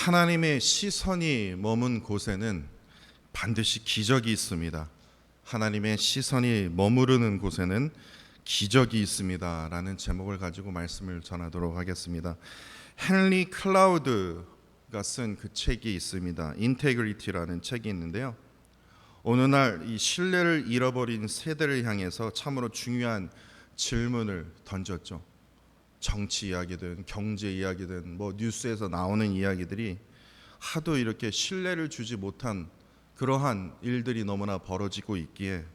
하나님의 시선이 머문 곳에는 반드시 기적이 있습니다. 하나님의 시선이 머무르는 곳에는 기적이 있습니다 라는 제목을 가지고 말씀을 전하도록 하겠습니다. 헨리 클라우드가 쓴 그 책이 있습니다. 인테그리티라는 책이 있는데요, 어느 날 이 신뢰를 잃어버린 세대를 향해서 참으로 중요한 질문을 던졌죠. 정치 이야기든 경제 이야기든 뭐 뉴스에서 나오는 이야기들이 하도 이렇게 신뢰를 주지 못한 그러한 일들이 너무나 벌어지고 있기에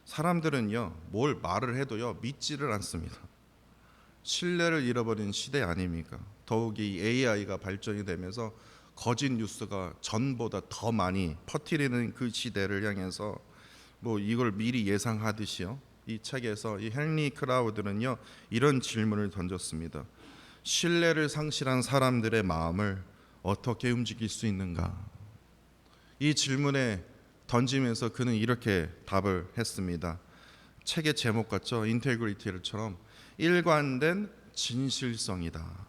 사람들은요, 뭘 말을 해도요 믿지를 않습니다. 신뢰를 잃어버린 시대 아닙니까? 더욱이 AI가 발전이 되면서 거짓 뉴스가 전보다 더 많이 퍼뜨리는 그 시대를 향해서 뭐 이걸 미리 예상하듯이요, 이 책에서 이 헨리 클라우드는요 이런 질문을 던졌습니다. 신뢰를 상실한 사람들의 마음을 어떻게 움직일 수 있는가? 이 질문에 던지면서 그는 이렇게 답을 했습니다. 책의 제목 같죠? 인테그리티처럼 일관된 진실성이다.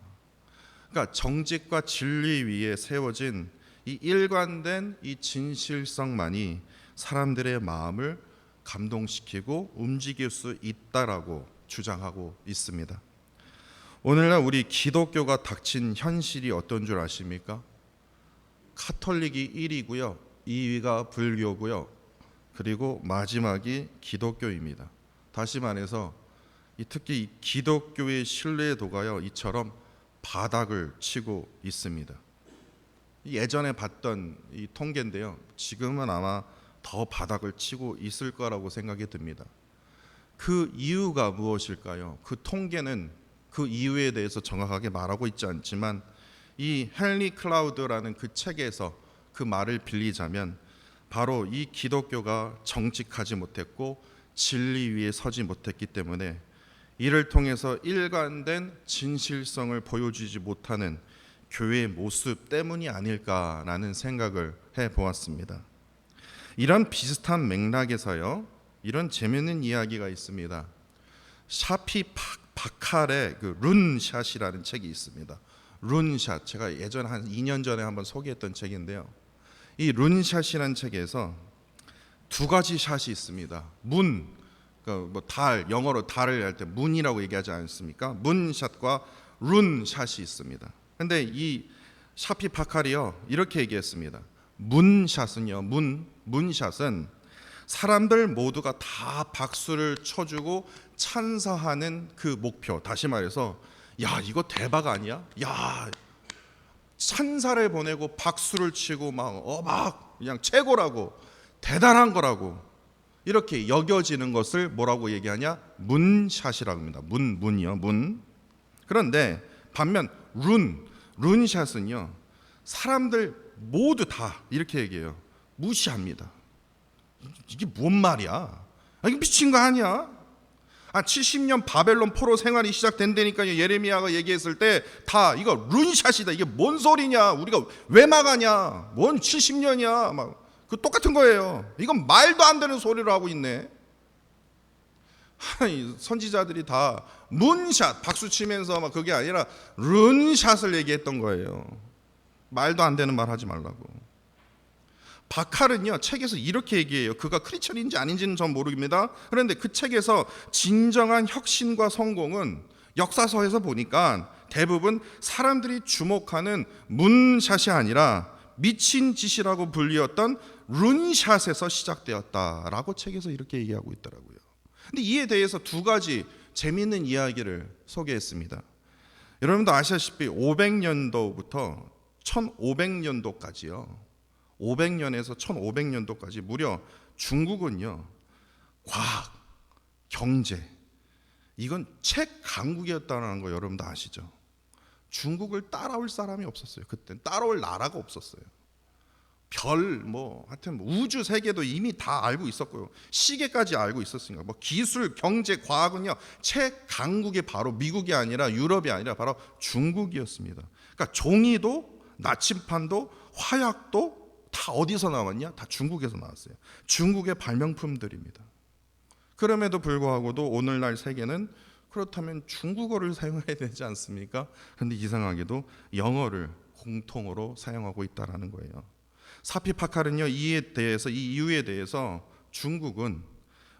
그러니까 정직과 진리 위에 세워진 이 일관된 이 진실성만이 사람들의 마음을 감동시키고 움직일 수 있다라고 주장하고 있습니다. 오늘날 우리 기독교가 닥친 현실이 어떤 줄 아십니까? 카톨릭이 1위고요, 2위가 불교고요, 그리고 마지막이 기독교입니다. 다시 말해서 특히 이 기독교의 신뢰도가요 이처럼 바닥을 치고 있습니다. 예전에 봤던 이 통계인데요, 지금은 아마 더 바닥을 치고 있을 거라고 생각이 듭니다. 그 이유가 무엇일까요? 그 통계는 그 이유에 대해서 정확하게 말하고 있지 않지만 이 헨리 클라우드라는 그 책에서 그 말을 빌리자면 바로 이 기독교가 정직하지 못했고 진리 위에 서지 못했기 때문에 이를 통해서 일관된 진실성을 보여주지 못하는 교회의 모습 때문이 아닐까라는 생각을 해보았습니다. 이런 비슷한 맥락에서요, 이런 재미있는 이야기가 있습니다. 샤피 바칼의 그 룬샷이라는 책이 있습니다. 룬샷, 제가 예전에 한 2년 전에 한번 소개했던 책인데요, 이 룬샷이라는 책에서 두 가지 샷이 있습니다. 문, 그러니까 뭐 달, 영어로 달을 할 때 문이라고 얘기하지 않습니까? 문샷과 룬샷이 있습니다. 근데 이 샤피 파칼이요 이렇게 얘기했습니다. 문샷은요, 문샷은 사람들 모두가 다 박수를 쳐주고 찬사하는 그 목표, 다시 말해서 야 이거 대박 아니야? 야 찬사를 보내고 박수를 치고 막 그냥 최고라고 대단한 거라고 이렇게 여겨지는 것을 뭐라고 얘기하냐? 문샷이라고 합니다. 문이요, 문. 그런데 반면 룬샷은요 사람들 모두 다 이렇게 얘기해요. 무시합니다. 이게 뭔 말이야? 이게 미친 거 아니야? 70년 바벨론 포로 생활이 시작된다니까요. 예레미야가 얘기했을 때 다 이거 룬샷이다. 이게 뭔 소리냐? 우리가 왜 막아냐? 뭔 70년이야? 막 그 똑같은 거예요. 이건 말도 안 되는 소리를 하고 있네. 선지자들이 다 문샷 박수 치면서 막 그게 아니라 룬샷을 얘기했던 거예요. 말도 안 되는 말 하지 말라고. 바칼은요 책에서 이렇게 얘기해요. 그가 크리스천인지 아닌지는 전 모르겠습니다. 그런데 그 책에서 진정한 혁신과 성공은 역사서에서 보니까 대부분 사람들이 주목하는 문샷이 아니라 미친 짓이라고 불리었던 룬샷에서 시작되었다라고 책에서 이렇게 얘기하고 있더라고요. 근데 이에 대해서 두 가지 재미있는 이야기를 소개했습니다. 여러분도 아시다시피 500년도부터 1500년도까지요. 500년에서 1500년도까지 무려 중국은요 과학, 경제 이건 최강국이었다는 거 여러분도 아시죠? 중국을 따라올 사람이 없었어요. 그때 따라올 나라가 없었어요. 하여튼 우주 세계도 이미 다 알고 있었고요. 시계까지 알고 있었으니까 기술, 경제, 과학은요 최강국이 바로 미국이 아니라 유럽이 아니라 바로 중국이었습니다. 그러니까 종이도 나침판도 화약도 다 어디서 나왔냐? 다 중국에서 나왔어요. 중국의 발명품들입니다. 그럼에도 불구하고도 오늘날 세계는 그렇다면 중국어를 사용해야 되지 않습니까? 그런데 이상하게도 영어를 공통으로 사용하고 있다라는 거예요. 사피파칼은요, 이 이유에 대해서 중국은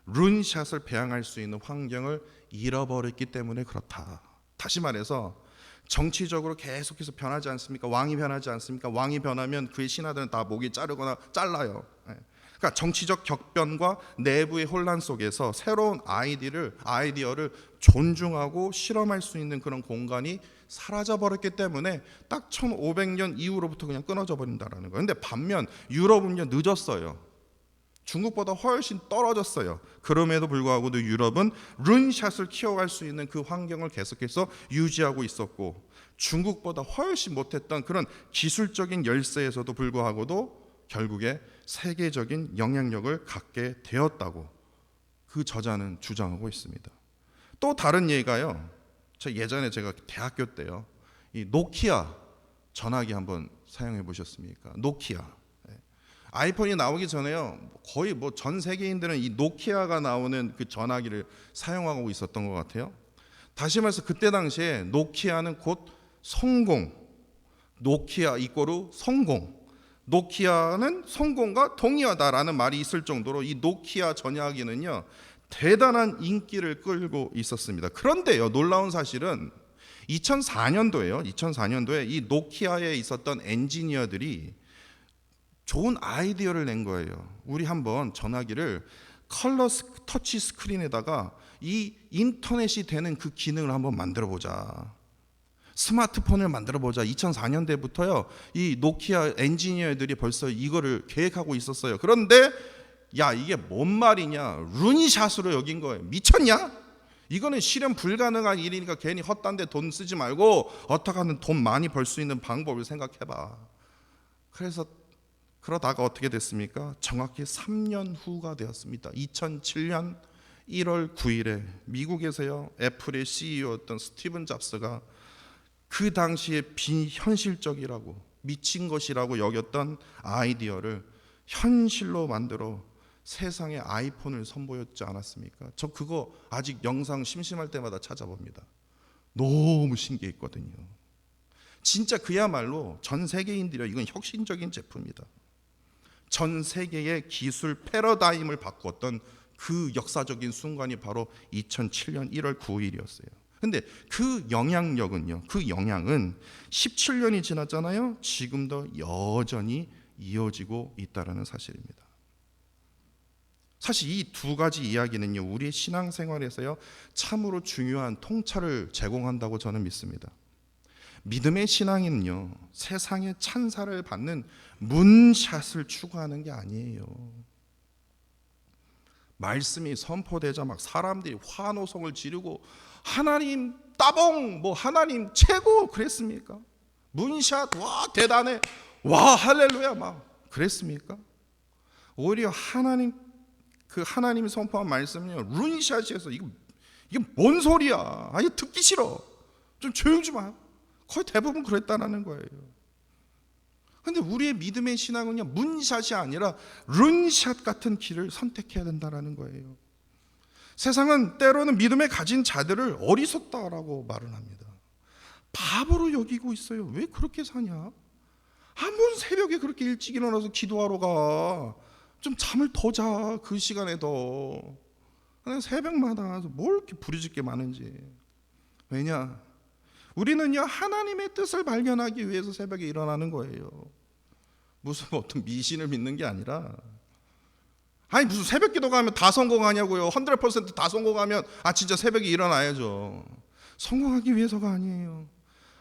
룬샷을 배양할 수 있는 환경을 잃어버렸기 때문에 그렇다. 다시 말해서 정치적으로 계속해서 변하지 않습니까? 왕이 변하지 않습니까? 왕이 변하면 그의 신하들은 다 목이 자르거나 잘라요. 그러니까 정치적 격변과 내부의 혼란 속에서 새로운 아이디어를 존중하고 실험할 수 있는 그런 공간이 사라져 버렸기 때문에 딱 1500년 이후로부터 그냥 끊어져 버린다라는 거예요. 근데 반면 유럽은요, 늦었어요. 중국보다 훨씬 떨어졌어요. 그럼에도 불구하고도 유럽은 룬샷을 키워갈 수 있는 그 환경을 계속해서 유지하고 있었고, 중국보다 훨씬 못했던 그런 기술적인 열세에서도 불구하고도 결국에 세계적인 영향력을 갖게 되었다고 그 저자는 주장하고 있습니다. 또 다른 예가요, 예전에 제가 대학교 때요, 이 노키아 전화기 한번 사용해 보셨습니까? 노키아. 아이폰이 나오기 전에요, 거의 뭐 전 세계인들은 이 노키아가 나오는 그 전화기를 사용하고 있었던 것 같아요. 다시 말해서 그때 당시에 노키아는 곧 성공, 노키아 이꼬르 성공, 노키아는 성공과 동의하다라는 말이 있을 정도로 이 노키아 전화기는요, 대단한 인기를 끌고 있었습니다. 그런데요, 놀라운 사실은 2004년도에 이 노키아에 있었던 엔지니어들이 좋은 아이디어를 낸 거예요. 우리 한번 전화기를 컬러 터치 스크린에다가 이 인터넷이 되는 그 기능을 한번 만들어 보자. 스마트폰을 만들어 보자. 2004년대부터요, 이 노키아 엔지니어들이 벌써 이거를 계획하고 있었어요. 그런데 야, 이게 뭔 말이냐? 룬샷으로 여긴 거예요. 미쳤냐? 이거는 실현 불가능한 일이니까 괜히 헛단데 돈 쓰지 말고 어떻게 하면 돈 많이 벌 수 있는 방법을 생각해봐. 그래서 그러다가 어떻게 됐습니까? 정확히 3년 후가 되었습니다. 2007년 1월 9일에 미국에서요, 애플의 CEO였던 스티븐 잡스가 그 당시에 비현실적이라고 미친 것이라고 여겼던 아이디어를 현실로 만들어 세상에 아이폰을 선보였지 않았습니까? 저 그거 아직 영상 심심할 때마다 찾아봅니다. 너무 신기했거든요. 진짜 그야말로 전 세계인들이 이건 혁신적인 제품이다. 전 세계의 기술 패러다임을 바꿨던 그 역사적인 순간이 바로 2007년 1월 9일이었어요. 근데 그 영향력은요, 그 영향은 17년이 지났잖아요. 지금도 여전히 이어지고 있다는 사실입니다. 사실 이 두 가지 이야기는요, 우리의 신앙생활에서요, 참으로 중요한 통찰을 제공한다고 저는 믿습니다. 믿음의 신앙은요, 세상의 찬사를 받는 문샷을 추구하는 게 아니에요. 말씀이 선포되자 막 사람들이 환호성을 지르고 하나님 따봉, 뭐 하나님 최고 그랬습니까? 문샷, 와 대단해, 와 할렐루야 막 그랬습니까? 오히려 하나님이 선포한 말씀은요, 룬샷이어서 이게 뭔 소리야? 아니 듣기 싫어. 좀 조용 좀 하. 거의 대부분 그랬다는 거예요. 근데 우리의 믿음의 신앙은요, 문샷이 아니라 룬샷 같은 길을 선택해야 된다는 거예요. 세상은 때로는 믿음에 가진 자들을 어리석다라고 말을 합니다. 바보로 여기고 있어요. 왜 그렇게 사냐? 한번 새벽에 그렇게 일찍 일어나서 기도하러 가. 좀 잠을 더 자. 그 시간에도. 새벽마다 뭘 이렇게 부르짖게 많은지. 왜냐? 우리는요, 하나님의 뜻을 발견하기 위해서 새벽에 일어나는 거예요. 무슨 어떤 미신을 믿는 게 아니라, 아니 무슨 새벽 기도가 하면 다 성공하냐고요. 100%다 성공하면 진짜 새벽에 일어나야죠. 성공하기 위해서가 아니에요.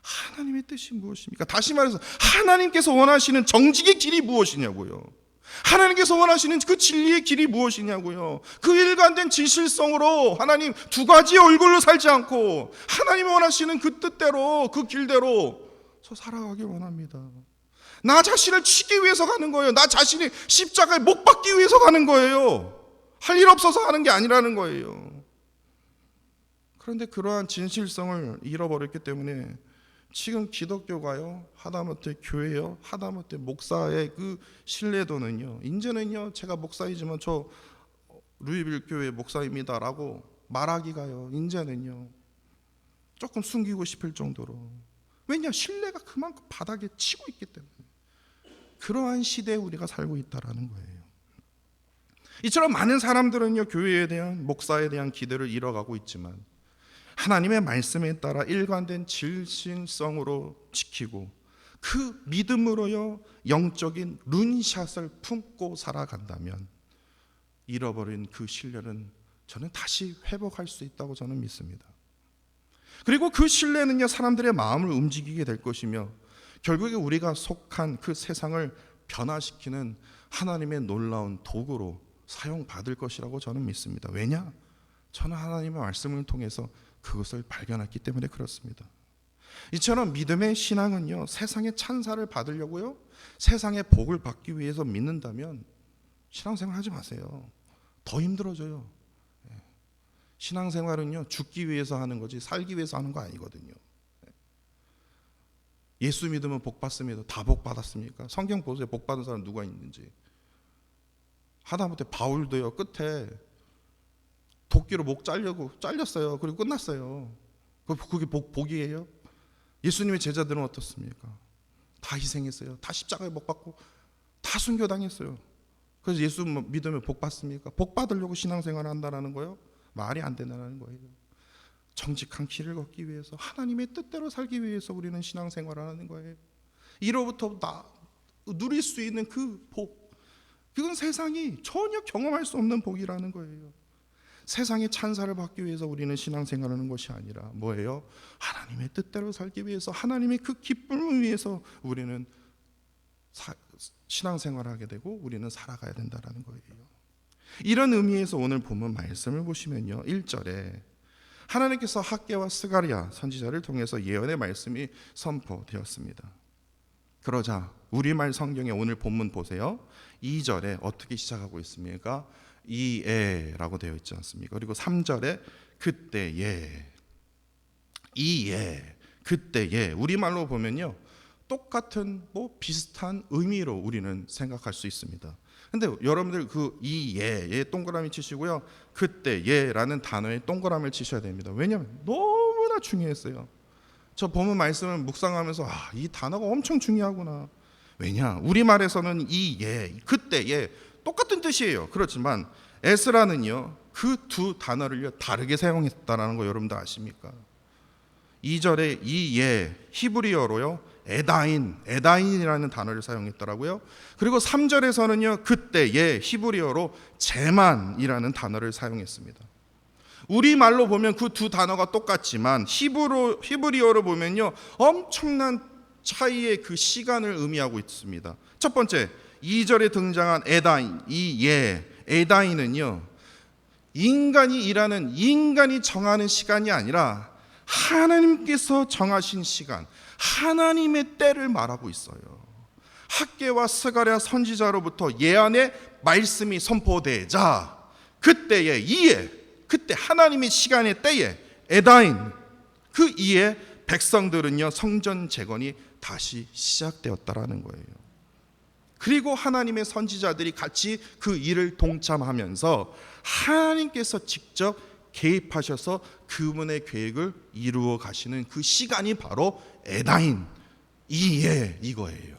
하나님의 뜻이 무엇입니까? 다시 말해서 하나님께서 원하시는 정직의 길이 무엇이냐고요. 하나님께서 원하시는 그 진리의 길이 무엇이냐고요. 그 일관된 진실성으로 하나님 두 가지의 얼굴로 살지 않고 하나님이 원하시는 그 뜻대로, 그 길대로 저 살아가길 원합니다. 나 자신을 치기 위해서 가는 거예요. 나 자신이 십자가에 못 박기 위해서 가는 거예요. 할 일 없어서 하는 게 아니라는 거예요. 그런데 그러한 진실성을 잃어버렸기 때문에 지금 기독교가요, 하다못해 교회요, 하다못해 목사의 그 신뢰도는요, 이제는요, 제가 목사이지만 저 루이빌 교회 목사입니다라고 말하기가요, 이제는요 조금 숨기고 싶을 정도로. 왜냐? 신뢰가 그만큼 바닥에 치고 있기 때문에. 그러한 시대에 우리가 살고 있다라는 거예요. 이처럼 많은 사람들은요, 교회에 대한, 목사에 대한 기대를 잃어가고 있지만 하나님의 말씀에 따라 일관된 질신성으로 지키고 그 믿음으로요 영적인 룬샷을 품고 살아간다면 잃어버린 그 신뢰는 저는 다시 회복할 수 있다고 저는 믿습니다. 그리고 그 신뢰는요 사람들의 마음을 움직이게 될 것이며 결국에 우리가 속한 그 세상을 변화시키는 하나님의 놀라운 도구로 사용받을 것이라고 저는 믿습니다. 왜냐? 저는 하나님의 말씀을 통해서 그것을 발견했기 때문에 그렇습니다. 이처럼 믿음의 신앙은요 세상의 찬사를 받으려고요 세상의 복을 받기 위해서 믿는다면 신앙생활 하지 마세요. 더 힘들어져요. 신앙생활은요 죽기 위해서 하는 거지 살기 위해서 하는 거 아니거든요. 예수 믿으면 복 받습니다. 다 복 받았습니까? 성경 보세요. 복 받은 사람 누가 있는지. 하다못해 바울도요 끝에 도끼로 목 잘렸어요. 그리고 끝났어요. 그게 복이에요? 예수님의 제자들은 어떻습니까? 다 희생했어요. 다 십자가에 못 박고 다 순교당했어요. 그래서 예수 믿으면 복 받습니까? 복 받으려고 신앙생활을 한다는 거예요? 말이 안 된다는 거예요. 정직한 길을 걷기 위해서 하나님의 뜻대로 살기 위해서 우리는 신앙생활을 하는 거예요. 이로부터 누릴 수 있는 그 복, 그건 세상이 전혀 경험할 수 없는 복이라는 거예요. 세상의 찬사를 받기 위해서 우리는 신앙생활하는 것이 아니라 뭐예요? 하나님의 뜻대로 살기 위해서 하나님의 그 기쁨을 위해서 우리는 신앙생활하게 되고 우리는 살아가야 된다는 거예요. 이런 의미에서 오늘 본문 말씀을 보시면요 1절에 하나님께서 학개와 스가랴 선지자를 통해서 예언의 말씀이 선포되었습니다. 그러자 우리말 성경에 오늘 본문 보세요. 2절에 어떻게 시작하고 있습니까? 이에라고 되어 있지 않습니까? 그리고 3절에 그때에, 이에, 그때에 우리말로 보면요 똑같은 비슷한 의미로 우리는 생각할 수 있습니다. 근데 여러분들 그 이에에 동그라미 치시고요 그때에라는 단어에 동그라미를 치셔야 됩니다. 왜냐하면 너무나 중요했어요. 저 본문 말씀을 묵상하면서 이 단어가 엄청 중요하구나. 왜냐? 우리말에서는 이에, 그때에 똑같은 뜻이에요. 그렇지만 에스라는요 그 두 단어를 다르게 사용했다라는 거 여러분들 아십니까? 2절에 이에 히브리어로요 에다인이라는 단어를 사용했더라고요. 그리고 3절에서는요 그때에 히브리어로 제만이라는 단어를 사용했습니다. 우리말로 보면 그 두 단어가 똑같지만 히브리어로 보면요 엄청난 차이의 그 시간을 의미하고 있습니다. 첫 번째 2절에 등장한 에다인, 에다인은요 인간이 일하는, 인간이 정하는 시간이 아니라 하나님께서 정하신 시간, 하나님의 때를 말하고 있어요. 학개와 스가랴 선지자로부터 예언의 말씀이 선포되자 그때에, 이에, 그때 하나님의 시간의 때에, 에다인, 그 이에 백성들은요 성전 재건이 다시 시작되었다라는 거예요. 그리고 하나님의 선지자들이 같이 그 일을 동참하면서 하나님께서 직접 개입하셔서 그분의 계획을 이루어 가시는 그 시간이 바로 에다인, 이에, 이거예요.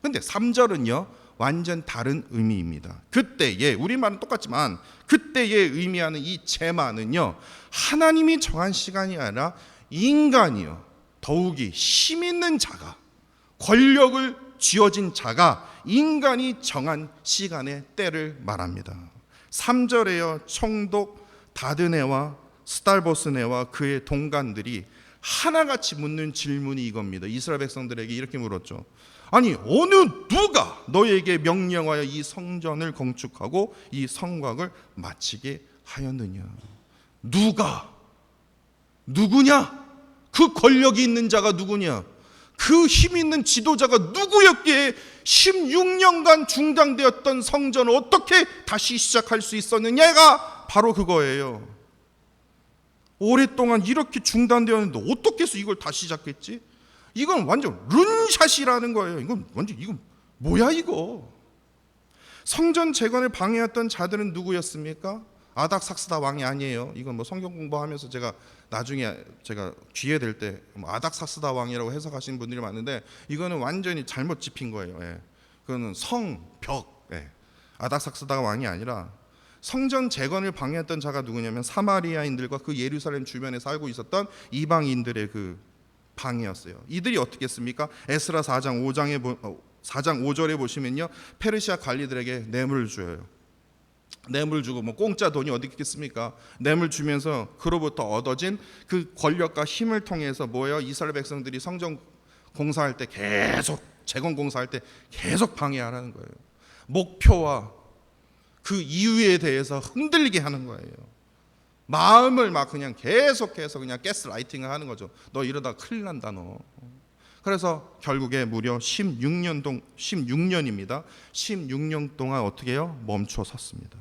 근데 3절은요 완전 다른 의미입니다. 그때에, 우리말은 똑같지만 그때에 의미하는 이 제만은요 하나님이 정한 시간이 아니라 인간이요 더욱이 힘 있는 자가, 권력을 쥐어진 자가 인간이 정한 시간의 때를 말합니다. 3절에요 총독 다드네와 스달보스네와 그의 동관들이 하나같이 묻는 질문이 이겁니다. 이스라엘 백성들에게 이렇게 물었죠. 아니 어느 누가 너에게 명령하여 이 성전을 건축하고 이 성곽을 마치게 하였느냐? 누구냐? 그 권력이 있는 자가 누구냐? 그 힘 있는 지도자가 누구였기에 16년간 중단되었던 성전을 어떻게 다시 시작할 수 있었느냐가 바로 그거예요. 오랫동안 이렇게 중단되었는데 어떻게 해서 이걸 다시 시작했지? 이건 완전 룬샷이라는 거예요. 이건 뭐야 이거? 성전 재건을 방해했던 자들은 누구였습니까? 아닥삭스다 왕이 아니에요. 이건 뭐 성경 공부하면서 제가 나중에 제가 기회 될 때 아닥삭스다 왕이라고 해석하시는 분들이 많은데 이거는 완전히 잘못 짚인 거예요. 예. 그거는 성벽. 예. 아닥삭스다 왕이 아니라 성전 재건을 방해했던 자가 누구냐면 사마리아인들과 그 예루살렘 주변에 살고 있었던 이방인들의 그 방해였어요. 이들이 어떻게 했습니까? 에스라 4장 5절에 보시면요, 페르시아 관리들에게 뇌물을 줘요. 뇌물 주고 뭐 공짜 돈이 어디 있겠습니까? 뇌물 주면서 그로부터 얻어진 그 권력과 힘을 통해서 뭐예요? 이스라엘 백성들이 성전 공사할 때 계속 재건 공사할 때 계속 방해하라는 거예요. 목표와 그 이유에 대해서 흔들리게 하는 거예요. 마음을 막 그냥 계속해서 그냥 가스라이팅을 하는 거죠. 너 이러다 큰일 난다 너. 그래서 결국에 무려 16년입니다. 16년 동안 어떻게 해요? 멈춰 섰습니다.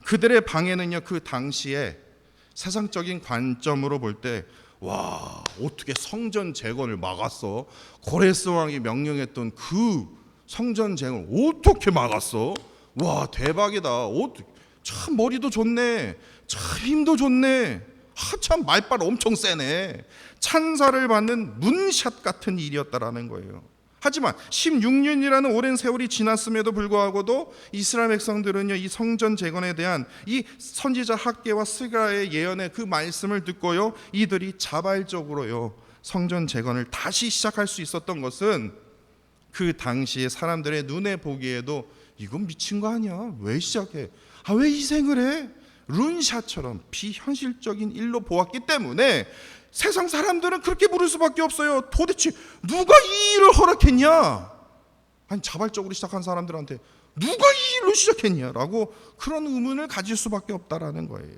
그들의 방해는요, 그 당시에 세상적인 관점으로 볼 때 와, 어떻게 성전 재건을 막았어? 고레스 왕이 명령했던 그 성전 재건을 어떻게 막았어? 와, 대박이다. 참 머리도 좋네. 참 힘도 좋네. 참 말빨 엄청 세네. 찬사를 받는 문샷 같은 일이었다라는 거예요. 하지만 16년이라는 오랜 세월이 지났음에도 불구하고도 이스라엘 백성들은요, 이 성전 재건에 대한 이 선지자 학개와 스가랴의 예언의 그 말씀을 듣고요, 이들이 자발적으로요 성전 재건을 다시 시작할 수 있었던 것은 그 당시에 사람들의 눈에 보기에도 이건 미친 거 아니야? 왜 시작해? 왜 희생을 해? 룬샷처럼 비현실적인 일로 보았기 때문에 세상 사람들은 그렇게 물을 수밖에 없어요. 도대체 누가 이 일을 허락했냐? 아니, 자발적으로 시작한 사람들한테 누가 이 일로 시작했냐라고 그런 의문을 가질 수밖에 없다라는 거예요.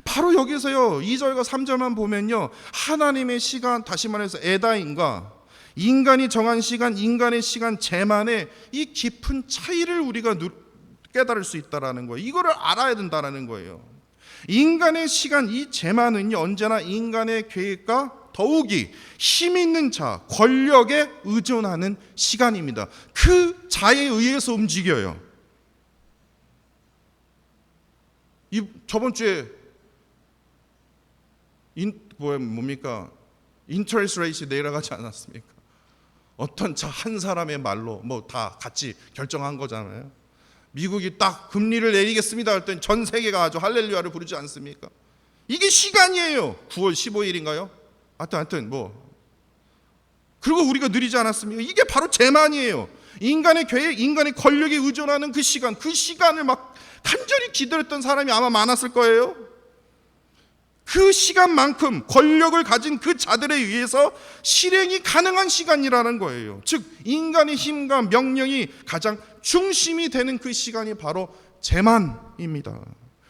바로 여기서요 2절과 3절만 보면요, 하나님의 시간, 다시 말해서 에다임과 인간이 정한 시간, 인간의 시간 제만의 이 깊은 차이를 우리가 깨달을 수 있다라는 거예요. 이거를 알아야 된다라는 거예요. 인간의 시간, 이 제만은요 언제나 인간의 계획과 더욱이 힘 있는 자, 권력에 의존하는 시간입니다. 그 자에 의해서 움직여요. 저번 주에 뭡니까? 인터레스트 레이트 내려가지 않았습니까? 어떤 자 한 사람의 말로 뭐 다 같이 결정한 거잖아요. 미국이 딱 금리를 내리겠습니다 할 땐 전 세계가 아주 할렐루야를 부르지 않습니까? 이게 시간이에요. 9월 15일인가요? 하여튼 뭐, 그리고 우리가 누리지 않았습니까? 이게 바로 재만이에요. 인간의 계획, 인간의 권력에 의존하는 그 시간을 막 간절히 기다렸던 사람이 아마 많았을 거예요. 그 시간만큼 권력을 가진 그 자들에 의해서 실행이 가능한 시간이라는 거예요. 즉 인간의 힘과 명령이 가장 중심이 되는 그 시간이 바로 제만입니다.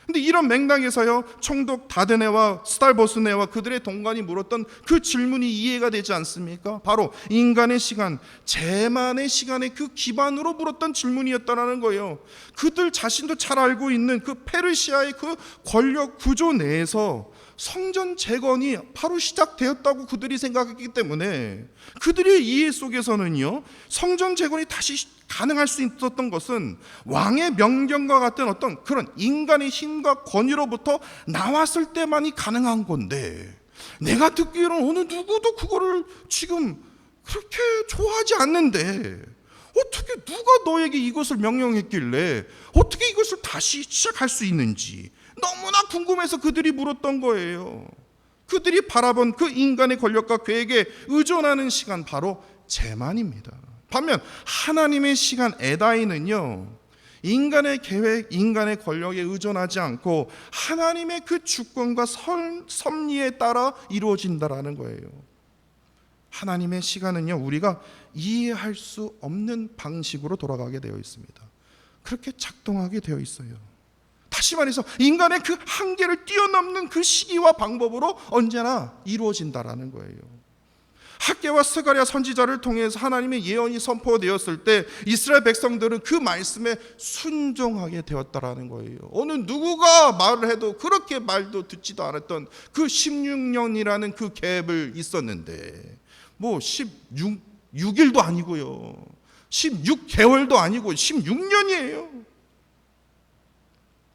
근데 이런 맥락에서요, 총독 다드네와 스달보스네와 그들의 동관이 물었던 그 질문이 이해가 되지 않습니까? 바로 인간의 시간, 제만의 시간의 그 기반으로 물었던 질문이었다라는 거예요. 그들 자신도 잘 알고 있는 그 페르시아의 그 권력 구조 내에서 성전 재건이 바로 시작되었다고 그들이 생각했기 때문에 그들의 이해 속에서는요, 성전 재건이 다시 가능할 수 있었던 것은 왕의 명령과 같은 어떤 그런 인간의 힘과 권위로부터 나왔을 때만이 가능한 건데, 내가 듣기로는 어느 누구도 그거를 지금 그렇게 좋아하지 않는데 어떻게 누가 너에게 이것을 명령했길래 어떻게 이것을 다시 시작할 수 있는지 너무나 궁금해서 그들이 물었던 거예요. 그들이 바라본 그 인간의 권력과 계획에 의존하는 시간, 바로 제만입니다. 반면 하나님의 시간 에다이는요, 인간의 계획, 인간의 권력에 의존하지 않고 하나님의 그 주권과 섭리에 따라 이루어진다라는 거예요. 하나님의 시간은요, 우리가 이해할 수 없는 방식으로 돌아가게 되어 있습니다. 그렇게 작동하게 되어 있어요. 다시 말해서 인간의 그 한계를 뛰어넘는 그 시기와 방법으로 언제나 이루어진다라는 거예요. 학개와 스가랴 선지자를 통해서 하나님의 예언이 선포되었을 때 이스라엘 백성들은 그 말씀에 순종하게 되었다라는 거예요. 어느 누구가 말을 해도 그렇게 말도 듣지도 않았던 그 16년이라는 그 갭을 있었는데, 뭐 16일도 아니고요, 16개월도 아니고 16년이에요.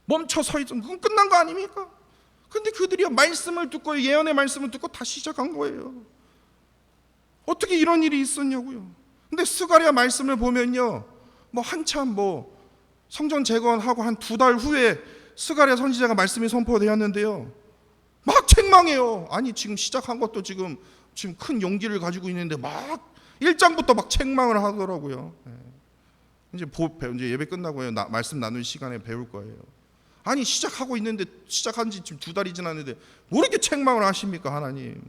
멈춰 서 있으면 그건 끝난 거 아닙니까? 근데 그들이 말씀을 듣고 예언의 말씀을 듣고 다시 시작한 거예요. 어떻게 이런 일이 있었냐고요. 근데 스가랴 말씀을 보면요, 한참 성전 재건하고 한 2달 후에 스가랴 선지자가 말씀이 선포되었는데요, 막 책망해요. 아니 지금 시작한 것도 지금 큰 용기를 가지고 있는데 막 1장부터 막 책망을 하더라고요. 이제 예배 끝나고요, 말씀 나눌 시간에 배울 거예요. 아니 시작하고 있는데 시작한 지 지금 2달이 지났는데 뭐 이렇게 책망을 하십니까 하나님?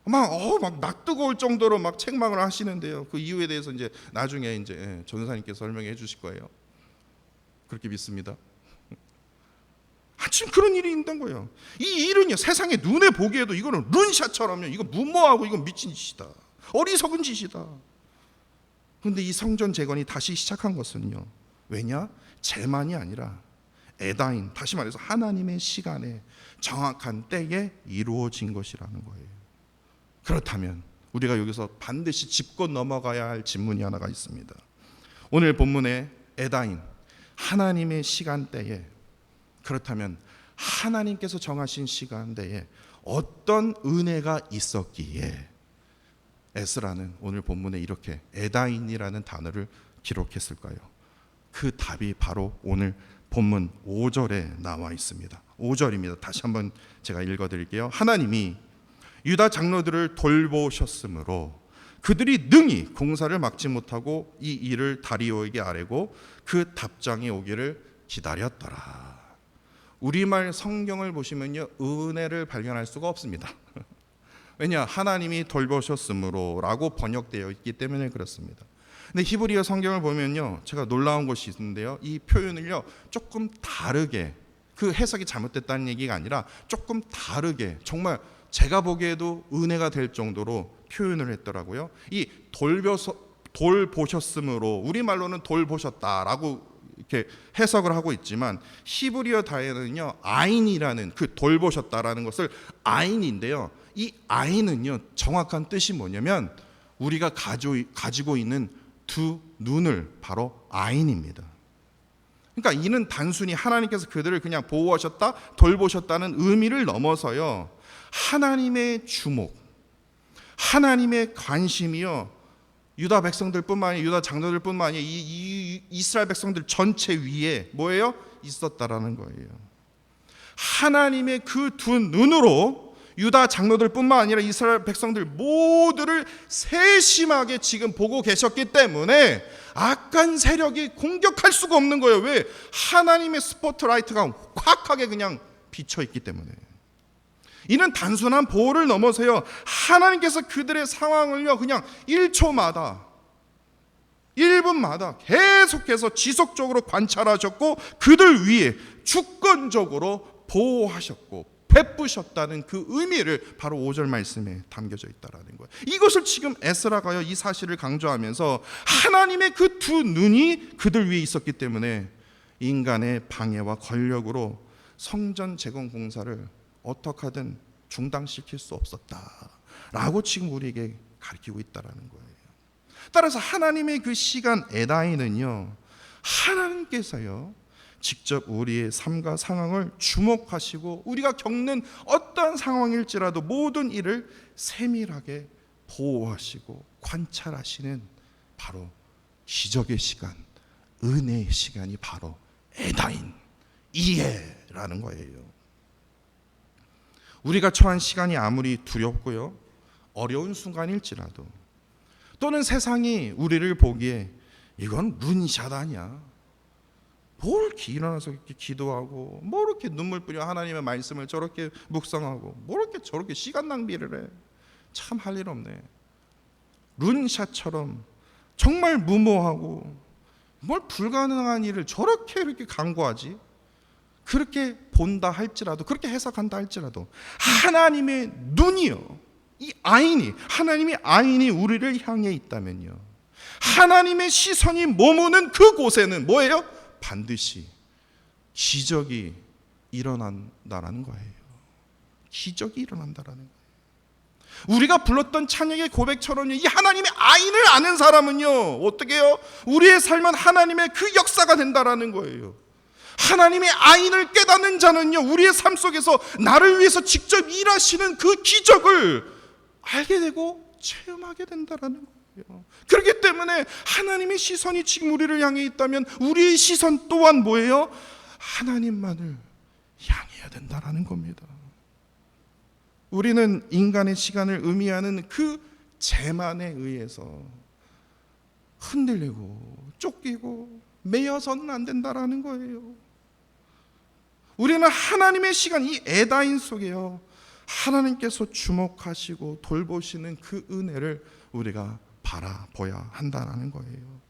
막 낯뜨거울 정도로 막 책망을 하시는데요. 그 이유에 대해서 이제 나중에 이제 전도사님께서 설명해 주실 거예요. 그렇게 믿습니다. 지금 그런 일이 있는 거예요. 이 일은요, 세상에 눈에 보기에도 이거는 룬샷처럼요, 이거 무모하고 이건 미친 짓이다, 어리석은 짓이다. 그런데 이 성전 재건이 다시 시작한 것은요, 왜냐? 제만이 아니라 에다인, 다시 말해서 하나님의 시간에 정확한 때에 이루어진 것이라는 거예요. 그렇다면 우리가 여기서 반드시 짚고 넘어가야 할 질문이 하나가 있습니다. 오늘 본문의 에다인, 하나님의 시간대에, 그렇다면 하나님께서 정하신 시간대에 어떤 은혜가 있었기에 에스라는 오늘 본문에 이렇게 에다인이라는 단어를 기록했을까요? 그 답이 바로 오늘 본문 5절에 나와 있습니다. 5절입니다. 다시 한번 제가 읽어드릴게요. 하나님이 유다 장로들을 돌보셨으므로 그들이 능히 공사를 막지 못하고 이 일을 다리오에게 아뢰고 그 답장이 오기를 기다렸더라. 우리말 성경을 보시면요, 은혜를 발견할 수가 없습니다. 왜냐? 하나님이 돌보셨으므로 라고 번역되어 있기 때문에 그렇습니다. 근데 히브리어 성경을 보면요, 제가 놀라운 것이 있는데요, 이 표현을요 조금 다르게, 그 해석이 잘못됐다는 얘기가 아니라 조금 다르게, 정말 제가 보기에도 은혜가 될 정도로 표현을 했더라고요. 이 돌보셨으므로, 우리말로는 돌보셨다라고 이렇게 해석을 하고 있지만 히브리어 다에는요, 아인이라는, 그 돌보셨다라는 것을 아인인데요, 이 아인은요 정확한 뜻이 뭐냐면 우리가 가지고 있는 두 눈을 바로 아인입니다. 그러니까 이는 단순히 하나님께서 그들을 그냥 보호하셨다, 돌보셨다는 의미를 넘어서요, 하나님의 주목, 하나님의 관심이요, 유다 백성들뿐만 아니라 유다 장로들뿐만 아니라 이 이스라엘 백성들 전체 위에 뭐예요? 있었다라는 거예요. 하나님의 그 두 눈으로 유다 장로들뿐만 아니라 이스라엘 백성들 모두를 세심하게 지금 보고 계셨기 때문에 악한 세력이 공격할 수가 없는 거예요. 왜? 하나님의 스포트라이트가 확하게 그냥 비쳐 있기 때문에. 이는 단순한 보호를 넘어서요, 하나님께서 그들의 상황을요 그냥 1초마다 1분마다 계속해서 지속적으로 관찰하셨고 그들 위에 주권적으로 보호하셨고 베푸셨다는 그 의미를 바로 5절 말씀에 담겨져 있다라는 거예요. 이것을 지금 에스라가요 이 사실을 강조하면서 하나님의 그 두 눈이 그들 위에 있었기 때문에 인간의 방해와 권력으로 성전 재건 공사를 어떻게 하든 중단시킬 수 없었다라고 지금 우리에게 가르치고 있다라는 거예요. 따라서 하나님의 그 시간 에다인은요, 하나님께서요 직접 우리의 삶과 상황을 주목하시고 우리가 겪는 어떤 상황일지라도 모든 일을 세밀하게 보호하시고 관찰하시는 바로 기적의 시간, 은혜의 시간이 바로 에다인, 이해라는 거예요. 우리가 처한 시간이 아무리 두렵고요, 어려운 순간일지라도, 또는 세상이 우리를 보기에 이건 룬샷 아니야, 뭘 이렇게 일어나서 이렇게 기도하고 뭐 이렇게 눈물 뿌려 하나님의 말씀을 저렇게 묵상하고 뭐 이렇게 저렇게 시간 낭비를 해, 참 할 일 없네, 룬샷처럼 정말 무모하고 뭘 불가능한 일을 저렇게 이렇게 강구하지, 그렇게 본다 할지라도, 그렇게 해석한다 할지라도 하나님의 눈이요, 이 아인이, 하나님의 아인이 우리를 향해 있다면요, 하나님의 시선이 머무는 그곳에는 뭐예요? 반드시 기적이 일어난다라는 거예요. 기적이 일어난다라는 거예요. 우리가 불렀던 찬양의 고백처럼요, 이 하나님의 아인을 아는 사람은요 어떻게 해요? 우리의 삶은 하나님의 그 역사가 된다라는 거예요. 하나님의 아인을 깨닫는 자는요, 우리의 삶 속에서 나를 위해서 직접 일하시는 그 기적을 알게 되고 체험하게 된다라는 거예요. 그렇기 때문에 하나님의 시선이 지금 우리를 향해 있다면 우리의 시선 또한 뭐예요? 하나님만을 향해야 된다라는 겁니다. 우리는 인간의 시간을 의미하는 그 재만에 의해서 흔들리고 쫓기고 매여서는 안 된다라는 거예요. 우리는 하나님의 시간, 이 에다인 속에요, 하나님께서 주목하시고 돌보시는 그 은혜를 우리가 바라봐야 한다는 거예요.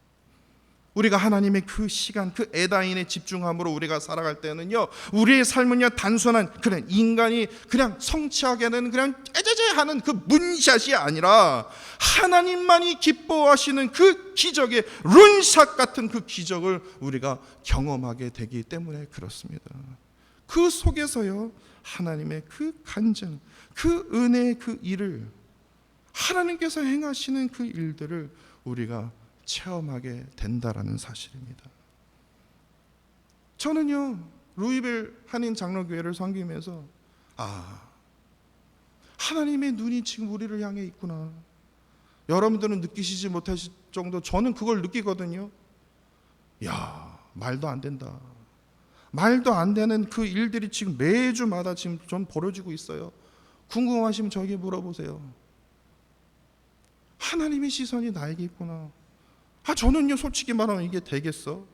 우리가 하나님의 그 시간, 그 에다인의 집중함으로 우리가 살아갈 때는요, 우리의 삶은요 단순한 그냥 인간이 그냥 성취하게는 그냥 짜자자하는 그 문샷이 아니라 하나님만이 기뻐하시는 그 기적의 룬샷 같은 그 기적을 우리가 경험하게 되기 때문에 그렇습니다. 그 속에서요, 하나님의 그 간증, 그 은혜의 그 일을, 하나님께서 행하시는 그 일들을 우리가 체험하게 된다라는 사실입니다. 저는요, 루이빌 한인 장로교회를 섬기면서 하나님의 눈이 지금 우리를 향해 있구나. 여러분들은 느끼시지 못하실 정도 저는 그걸 느끼거든요. 야, 말도 안 된다. 말도 안 되는 그 일들이 지금 매주마다 지금 좀 벌어지고 있어요. 궁금하시면 저에게 물어보세요. 하나님의 시선이 나에게 있구나. 저는요, 솔직히 말하면 이게 되겠어?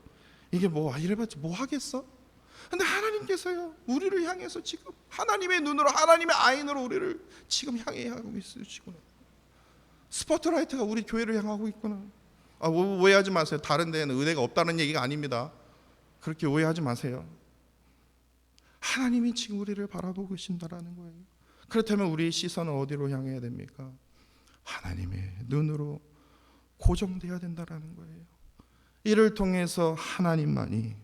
이게 뭐 이래봤자 뭐 하겠어? 근데 하나님께서요, 우리를 향해서 지금 하나님의 눈으로, 하나님의 아인으로 우리를 지금 향해 하고 있으시구나. 스포트라이트가 우리 교회를 향하고 있구나. 오해하지 마세요. 다른 데에는 은혜가 없다는 얘기가 아닙니다. 그렇게 오해하지 마세요. 하나님이 지금 우리를 바라보고 계신다라는 거예요. 그렇다면 우리의 시선은 어디로 향해야 됩니까? 하나님의 눈으로 고정되어야 된다라는 거예요. 이를 통해서 하나님만이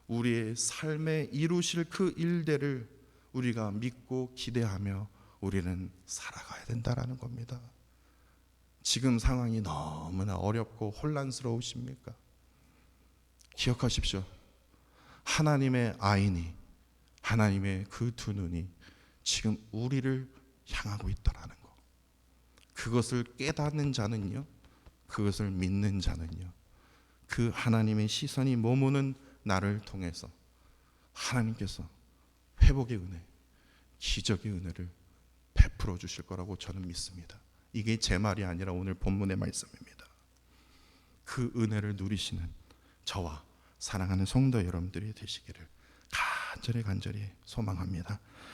우리의 삶에 이루실 그 일들을 우리가 믿고 기대하며 우리는 살아가야 된다라는 겁니다. 지금 상황이 너무나 어렵고 혼란스러우십니까? 기억하십시오. 하나님의 아인이, 하나님의 그 두 눈이 지금 우리를 향하고 있다라는 거. 그것을 깨닫는 자는요, 그것을 믿는 자는요, 그 하나님의 시선이 머무는 나를 통해서 하나님께서 회복의 은혜, 기적의 은혜를 베풀어 주실 거라고 저는 믿습니다. 이게 제 말이 아니라 오늘 본문의 말씀입니다. 그 은혜를 누리시는 저와 사랑하는 성도 여러분들이 되시기를 간절히 소망합니다.